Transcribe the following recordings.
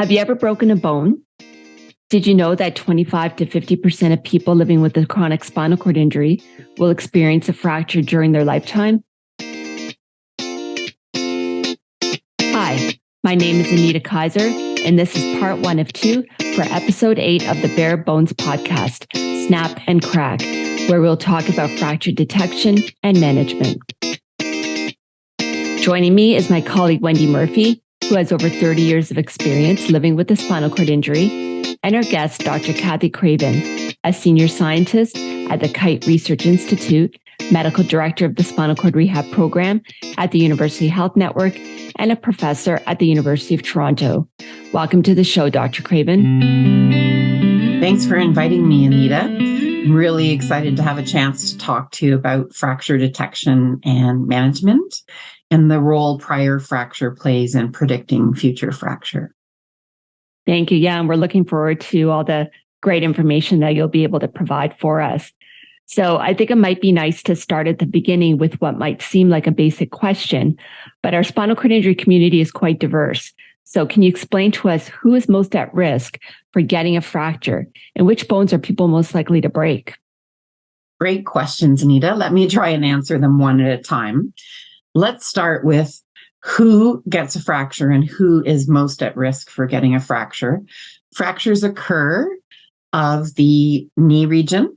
Have you ever broken a bone? Did you know that 25 to 50% of people living with a chronic spinal cord injury will experience a fracture during their lifetime? Hi, my name is Anita Kaiser, and this is part 1 of 2 for episode 8 of the Bare Bones podcast, Snap and Crack, where we'll talk about fracture detection and management. Joining me is my colleague Wendy Murphy, who has over 30 years of experience living with a spinal cord injury, and our guest, Dr. Kathy Craven, a senior scientist at the Kite Research Institute, medical director of the Spinal Cord Rehab Program at the University Health Network, and a professor at the University of Toronto. Welcome to the show, Dr. Craven. Thanks for inviting me, Anita. I'm really excited to have a chance to talk to you about fracture detection and management and the role prior fracture plays in predicting future fracture. Thank you. Yeah, and we're looking forward to all the great information that you'll be able to provide for us. So I think it might be nice to start at the beginning with what might seem like a basic question, but our spinal cord injury community is quite diverse. So can you explain to us who is most at risk for getting a fracture and which bones are people most likely to break? Great questions, Anita. Let me try and answer them one at a time. Let's start with who gets a fracture and who is most at risk for getting a fracture. Fractures occur of the knee region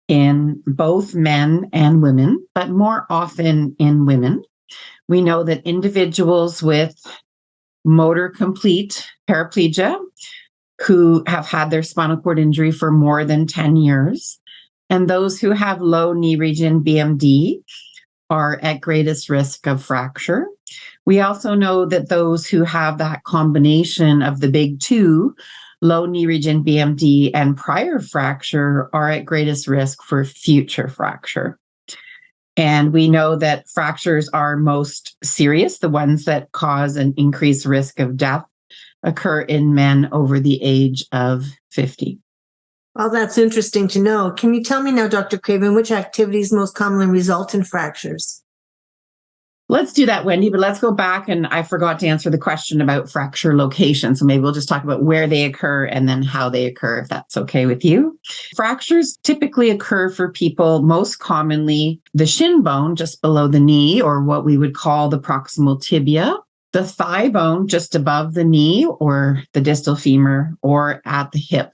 in both men and women, but more often in women. We know that individuals with motor complete paraplegia who have had their spinal cord injury for more than 10 years, and those who have low knee region BMD are at greatest risk of fracture. We also know that those who have that combination of the big two, low knee region BMD and prior fracture, are at greatest risk for future fracture. And we know that fractures are most serious, the ones that cause an increased risk of death, occur in men over the age of 50. Well, that's interesting to know. Can you tell me now, Dr. Craven, which activities most commonly result in fractures? Let's do that, Wendy, but let's go back, and I forgot to answer the question about fracture location. So maybe we'll just talk about where they occur and then how they occur, if that's okay with you. Fractures typically occur for people, most commonly the shin bone just below the knee, or what we would call the proximal tibia, the thigh bone just above the knee, or the distal femur, or at the hip.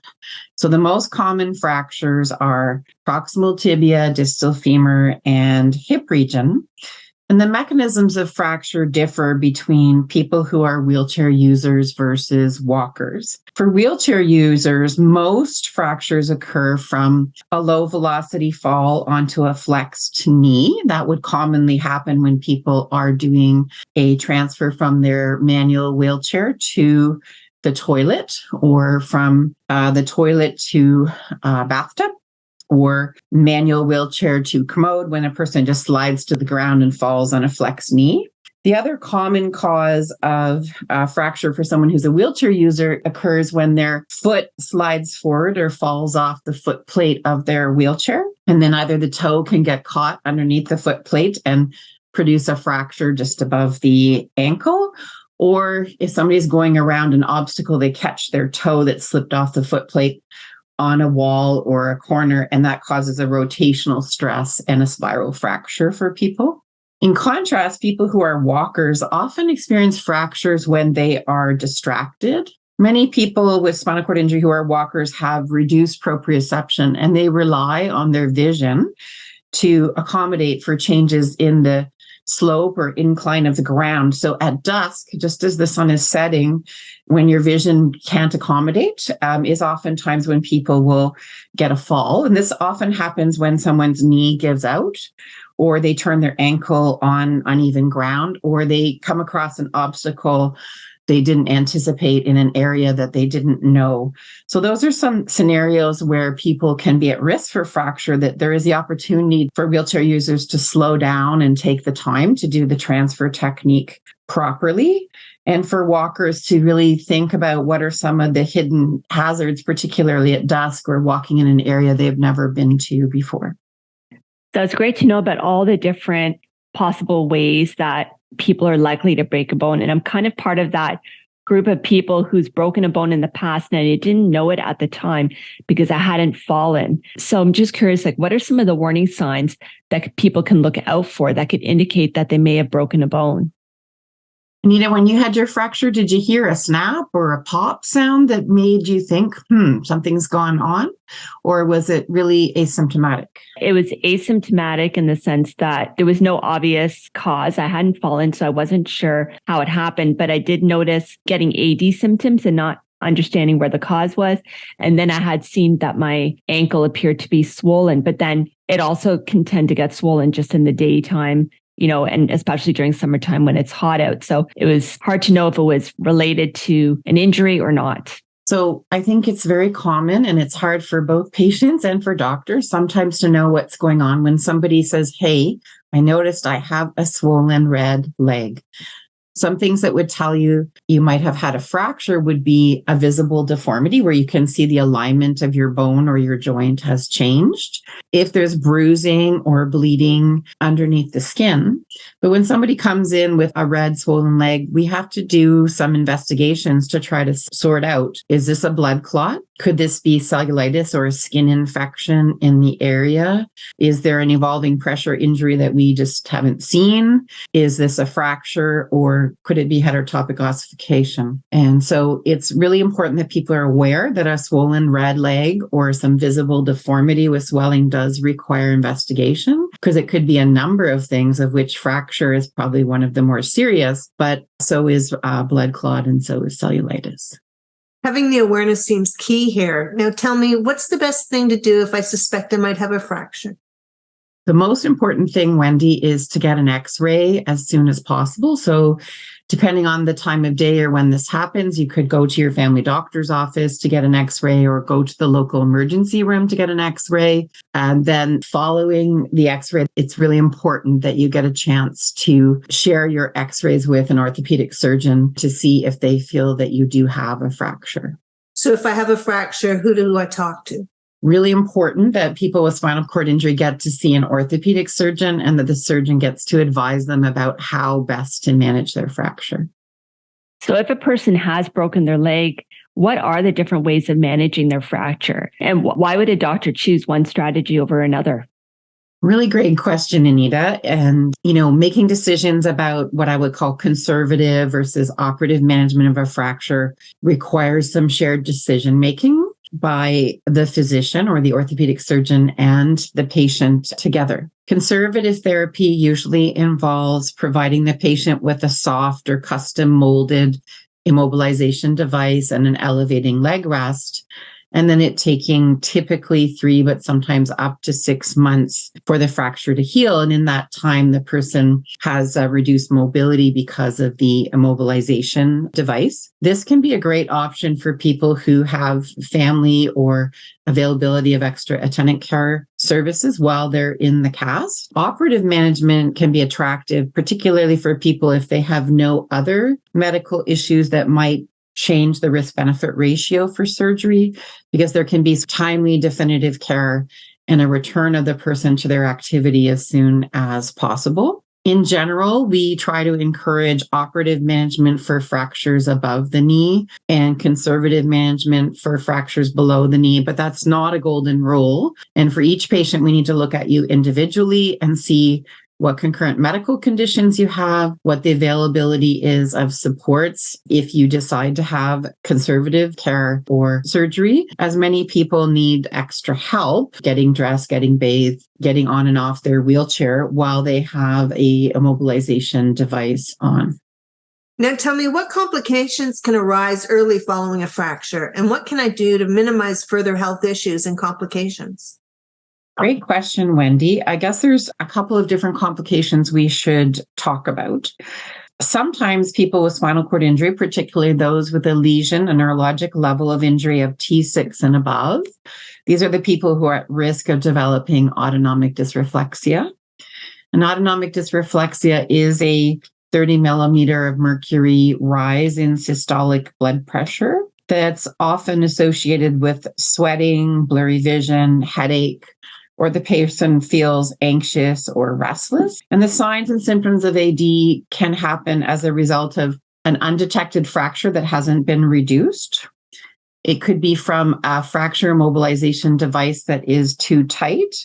So the most common fractures are proximal tibia, distal femur, and hip region. And the mechanisms of fracture differ between people who are wheelchair users versus walkers. For wheelchair users, most fractures occur from a low velocity fall onto a flexed knee. That would commonly happen when people are doing a transfer from their manual wheelchair to the toilet, or from the toilet to bathtub, or manual wheelchair to commode, when a person just slides to the ground and falls on a flexed knee. The other common cause of fracture for someone who's a wheelchair user occurs when their foot slides forward or falls off the foot plate of their wheelchair. And then either the toe can get caught underneath the foot plate and produce a fracture just above the ankle. Or if somebody's going around an obstacle, they catch their toe that slipped off the foot plate on a wall or a corner, and that causes a rotational stress and a spiral fracture for people. In contrast, people who are walkers often experience fractures when they are distracted. Many people with spinal cord injury who are walkers have reduced proprioception, and they rely on their vision to accommodate for changes in the slope or incline of the ground. So at dusk, just as the sun is setting, when your vision can't accommodate, is oftentimes when people will get a fall. And this often happens when someone's knee gives out, or they turn their ankle on uneven ground, or they come across an obstacle they didn't anticipate in an area that they didn't know. So those are some scenarios where people can be at risk for fracture, that there is the opportunity for wheelchair users to slow down and take the time to do the transfer technique properly. And for walkers to really think about what are some of the hidden hazards, particularly at dusk or walking in an area they've never been to before. So it's great to know about all the different possible ways that people are likely to break a bone. And I'm kind of part of that group of people who's broken a bone in the past, and I didn't know it at the time because I hadn't fallen. So I'm just curious, like, what are some of the warning signs that people can look out for that could indicate that they may have broken a bone? Anita, when you had your fracture, did you hear a snap or a pop sound that made you think, something's gone on? Or was it really asymptomatic? It was asymptomatic in the sense that there was no obvious cause. I hadn't fallen, so I wasn't sure how it happened, but I did notice getting AD symptoms and not understanding where the cause was. And then I had seen that my ankle appeared to be swollen, but then it also can tend to get swollen just in the daytime, and especially during summertime when it's hot out. So it was hard to know if it was related to an injury or not. So I think it's very common, and it's hard for both patients and for doctors sometimes to know what's going on when somebody says, hey, I noticed I have a swollen red leg. Some things that would tell you might have had a fracture would be a visible deformity where you can see the alignment of your bone or your joint has changed. If there's bruising or bleeding underneath the skin. But when somebody comes in with a red swollen leg, we have to do some investigations to try to sort out, is this a blood clot? Could this be cellulitis or a skin infection in the area? Is there an evolving pressure injury that we just haven't seen? Is this a fracture, or could it be heterotopic ossification? And so it's really important that people are aware that a swollen red leg or some visible deformity with swelling does require investigation, because it could be a number of things, of which fracture is probably one of the more serious, but so is blood clot and so is cellulitis. Having the awareness seems key here. Now tell me, what's the best thing to do if I suspect I might have a fracture? The most important thing, Wendy, is to get an X-ray as soon as possible. So depending on the time of day or when this happens, you could go to your family doctor's office to get an X-ray or go to the local emergency room to get an X-ray. And then following the X-ray, it's really important that you get a chance to share your X-rays with an orthopedic surgeon to see if they feel that you do have a fracture. So if I have a fracture, who do I talk to? Really important that people with spinal cord injury get to see an orthopedic surgeon and that the surgeon gets to advise them about how best to manage their fracture. So if a person has broken their leg, what are the different ways of managing their fracture? And why would a doctor choose one strategy over another? Really great question, Anita. And, making decisions about what I would call conservative versus operative management of a fracture requires some shared decision making by the physician or the orthopedic surgeon and the patient together. Conservative therapy usually involves providing the patient with a soft or custom molded immobilization device and an elevating leg rest, and then it taking typically 3, but sometimes up to 6 months for the fracture to heal. And in that time, the person has reduced mobility because of the immobilization device. This can be a great option for people who have family or availability of extra attendant care services while they're in the cast. Operative management can be attractive, particularly for people if they have no other medical issues that might change the risk-benefit ratio for surgery, because there can be timely definitive care and a return of the person to their activity as soon as possible. In general, we try to encourage operative management for fractures above the knee and conservative management for fractures below the knee, but that's not a golden rule. And for each patient, we need to look at you individually and see what concurrent medical conditions you have, what the availability is of supports if you decide to have conservative care or surgery, as many people need extra help getting dressed, getting bathed, getting on and off their wheelchair while they have a immobilization device on. Now tell me, what complications can arise early following a fracture, and what can I do to minimize further health issues and complications? Great question, Wendy. I guess there's a couple of different complications we should talk about. Sometimes people with spinal cord injury, particularly those with a lesion, a neurologic level of injury of T6 and above, these are the people who are at risk of developing autonomic dysreflexia. And autonomic dysreflexia is a 30 millimeter of mercury rise in systolic blood pressure that's often associated with sweating, blurry vision, headache, or the person feels anxious or restless. And the signs and symptoms of AD can happen as a result of an undetected fracture that hasn't been reduced. It could be from a fracture immobilization device that is too tight,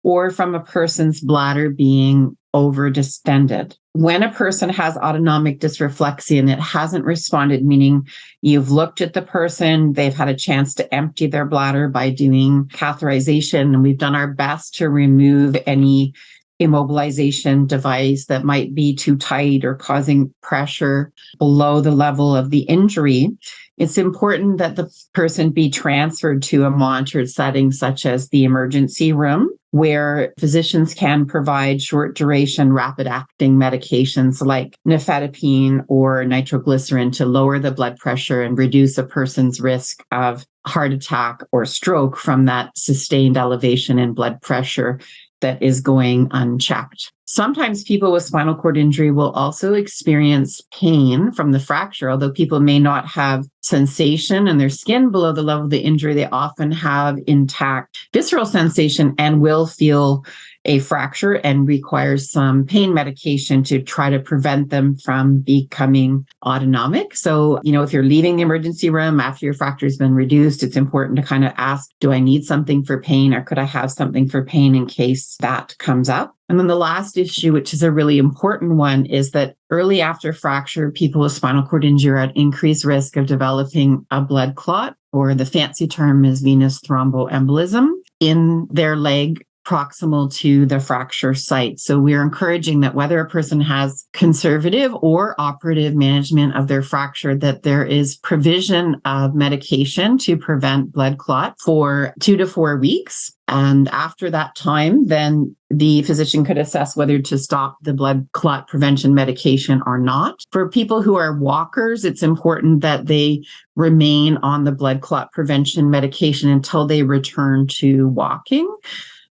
or from a person's bladder being over distended. When a person has autonomic dysreflexia and it hasn't responded, meaning you've looked at the person, they've had a chance to empty their bladder by doing catheterization, and we've done our best to remove any immobilization device that might be too tight or causing pressure below the level of the injury, it's important that the person be transferred to a monitored setting such as the emergency room, where physicians can provide short duration, rapid acting medications like nifedipine or nitroglycerin to lower the blood pressure and reduce a person's risk of heart attack or stroke from that sustained elevation in blood pressure that is going unchecked. Sometimes people with spinal cord injury will also experience pain from the fracture. Although people may not have sensation in their skin below the level of the injury, they often have intact visceral sensation and will feel a fracture and require some pain medication to try to prevent them from becoming autonomic. So, if you're leaving the emergency room after your fracture has been reduced, it's important to kind of ask, do I need something for pain, or could I have something for pain in case that comes up? And then the last issue, which is a really important one, is that early after fracture, people with spinal cord injury are at increased risk of developing a blood clot, or the fancy term is venous thromboembolism, in their leg proximal to the fracture site. So we're encouraging that whether a person has conservative or operative management of their fracture, that there is provision of medication to prevent blood clot for 2 to 4 weeks. And after that time, then the physician could assess whether to stop the blood clot prevention medication or not. For people who are walkers, it's important that they remain on the blood clot prevention medication until they return to walking.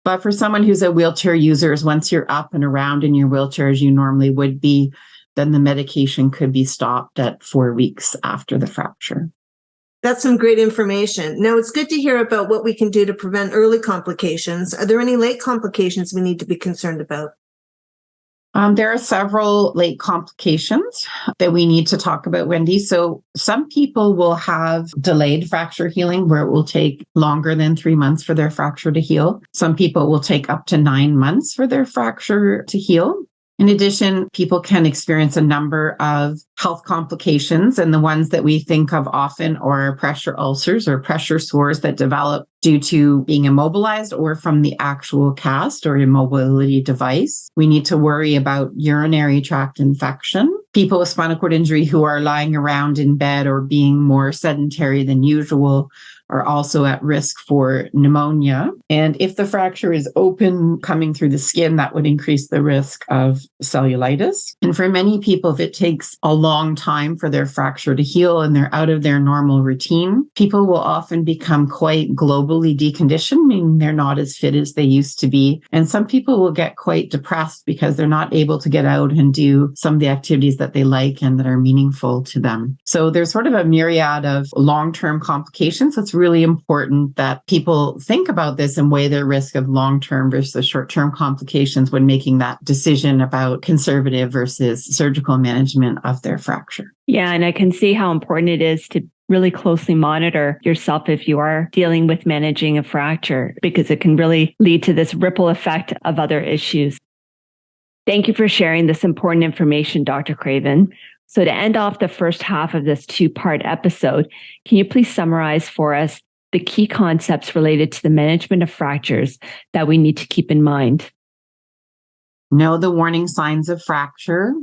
But for someone who's a wheelchair user, once you're up and around in your wheelchair as you normally would be, then the medication could be stopped at 4 weeks after the fracture. That's some great information. Now, it's good to hear about what we can do to prevent early complications. Are there any late complications we need to be concerned about? There are several late complications that we need to talk about, Wendy. So some people will have delayed fracture healing, where it will take longer than 3 months for their fracture to heal. Some people will take up to 9 months for their fracture to heal. In addition, people can experience a number of health complications, and the ones that we think of often are pressure ulcers or pressure sores that develop due to being immobilized or from the actual cast or immobility device. We need to worry about urinary tract infection. People with spinal cord injury who are lying around in bed or being more sedentary than usual are also at risk for pneumonia. And if the fracture is open coming through the skin, that would increase the risk of cellulitis. And for many people, if it takes a long time for their fracture to heal and they're out of their normal routine, people will often become quite globally deconditioned, meaning they're not as fit as they used to be. And some people will get quite depressed because they're not able to get out and do some of the activities that they like and that are meaningful to them. So there's sort of a myriad of long-term complications. It's really important that people think about this and weigh their risk of long-term versus short-term complications when making that decision about conservative versus surgical management of their fracture. Yeah, and I can see how important it is to really closely monitor yourself if you are dealing with managing a fracture, because it can really lead to this ripple effect of other issues. Thank you for sharing this important information, Dr. Craven. So to end off the first half of this 2-part episode, can you please summarize for us the key concepts related to the management of fractures that we need to keep in mind? Know the warning signs of fracture,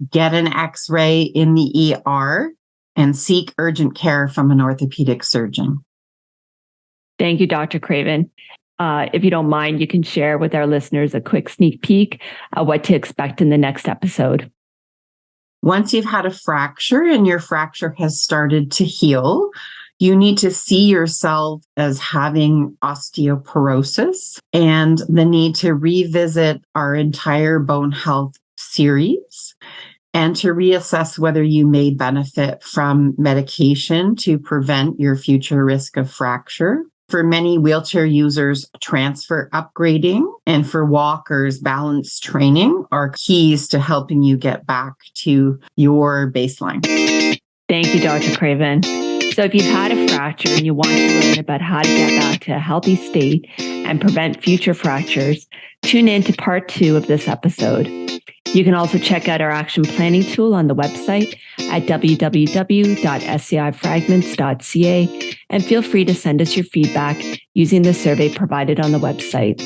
get an X-ray in the ER, and seek urgent care from an orthopedic surgeon. Thank you, Dr. Craven. If you don't mind, you can share with our listeners a quick sneak peek of what to expect in the next episode. Once you've had a fracture and your fracture has started to heal, you need to see yourself as having osteoporosis and the need to revisit our entire bone health series and to reassess whether you may benefit from medication to prevent your future risk of fracture. For many wheelchair users, transfer upgrading and for walkers, balance training are keys to helping you get back to your baseline. Thank you, Dr. Craven. So if you've had a fracture and you want to learn about how to get back to a healthy state and prevent future fractures, tune in to part 2 of this episode. You can also check out our action planning tool on the website at www.scaifragments.ca and feel free to send us your feedback using the survey provided on the website.